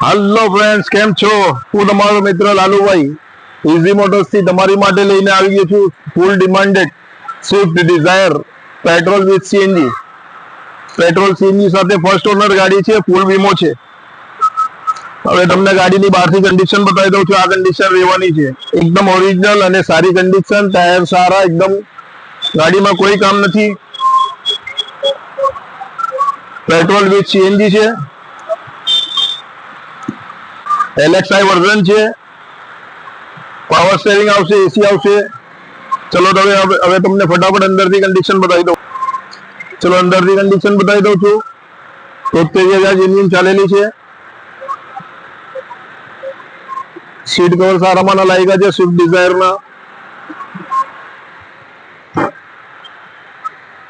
Hello friends, કેમ છો? હું તમારો મિત્ર લાલુભાઈ ઇઝી મોટર્સ થી તમારી માટે લઈને આવી ગયો છું full demanded Swift Dzire petrol with CNG. Petrol CNG સાથે ફર્સ્ટ ઓનર ગાડી છે, ફૂલ વીમો છે. હવે તમને ગાડીની બહારથી કન્ડિશન બતાવી દઉં છું. આ કન્ડિશન રહેવાની છે, એકદમ ઓરિજિનલ અને સારી કન્ડિશન. ટાયર સારા એકદમ, ગાડીમાં કોઈ કામ નથી. પેટ્રોલ વિથ સીએનજી છે, LXI વર્ઝન છે, પાવર સ્ટીયરિંગ આવશે, એસી આવશે. ચલો હવે તમને ફટાફટ અંદરથી કન્ડિશન બતાવી દઉં. ચલો અંદરથી કન્ડિશન બતાવી દઉં છું. 73,000 એન્જિન ચાલેલી છે. સીટ કવર સારામાં લાગ્યા છે સ્વિફ્ટ ડિઝાયરના.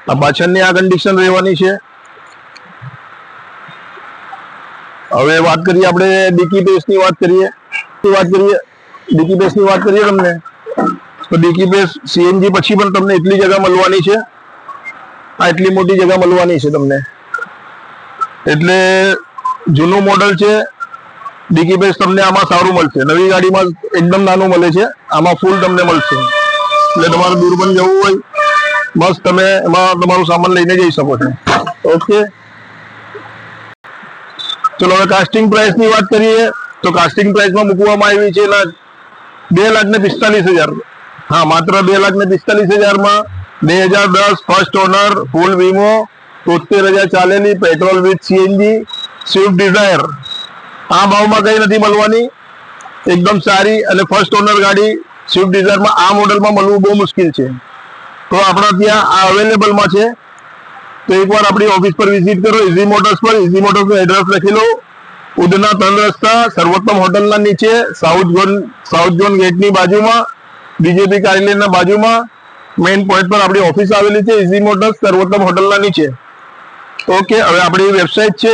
આ પાછળની આ કન્ડિશન રહેવાની છે. હવે વાત કરીએ આપણે ડીકી બેસની વાત કરીએ ડીકી બેસની વાત કરીએ તમને તો ડીકી બેસ સીએનજી પછી પણ તમને એટલી જગ્યા મળવાની છે. આ એટલી મોટી જગ્યા મળવાની છે તમને. એટલે જૂનું મોડલ છે. ડીકી બેસ તમને આમાં સારું મળશે. નવી ગાડીમાં એકદમ નાનું મળે છે, આમાં ફૂલ તમને મળશે. એટલે તમારે દૂર પણ જવું હોય, બસ તમે એમાં તમારું સામાન લઈને જઈ શકો છો. ઓકે, ચલો હવે કાસ્ટિંગ પ્રાઇસ ની વાત કરીએ તો કાસ્ટિંગ પ્રાઇસમાં મૂકવામાં આવી છે 2,45,000. હા, માત્ર 2,45,000 2010 ફર્સ્ટ ઓનર, ફૂલ વીમો, 73,000 ચાલેલી, petrol with CNG Swift Dzire. આ ભાવમાં કઈ નથી મળવાની. એકદમ સારી અને ફર્સ્ટ ઓનર ગાડી સ્વિફ્ટ ડિઝાયરમાં આ મોડલમાં મળવું બહુ મુશ્કેલ છે. તો આપણા ત્યાં આ અવેલેબલમાં છે. તો એકવાર આપણી ઓફિસ પર વિઝિટ કરો, ઇઝી મોટર્સ પર. ઇઝી મોટર્સનું એડ્રેસ લખી લો, ઉધના 3 રસ્તા, સર્વોત્તમ હોટલના નીચે, સાઉથ ઝોન ગેટની બાજુમાં, બીજેપી કાર્યાલયના બાજુમાં મેઇન પોઈન્ટ પર આપણી ઓફિસ આવેલી છે, ઇઝી મોટર્સ સર્વોત્તમ હોટલના નીચે. ઓકે, હવે આપણી વેબસાઇટ છે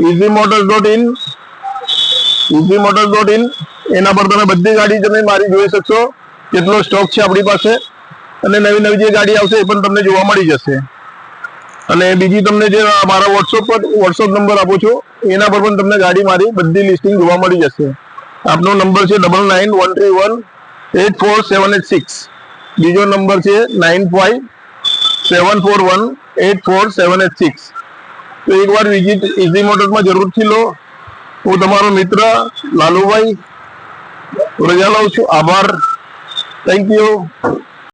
easymotors.in. એના પર તમે બધી ગાડી તમે મારી જોઈ શકશો, કેટલો સ્ટોક છે આપણી પાસે. અને નવી નવી જે ગાડી આવશે એ પણ તમને જોવા મળી જશે. અને બીજી તમને જે મારા વોટ્સઅપ નંબર આપું છું એના પર પણ તમને ગાડી મારી બધી લિસ્ટિંગ જોવા મળી જશે. આપનો નંબર છે 9913184786. બીજો નંબર છે 9574184786. તો એકવાર વિઝિટ ઇઝી મોટર્સમાં જરૂરથી લો. હું તમારો મિત્ર લાલુભાઈ રજા લઉં છું. આભાર. Thank you.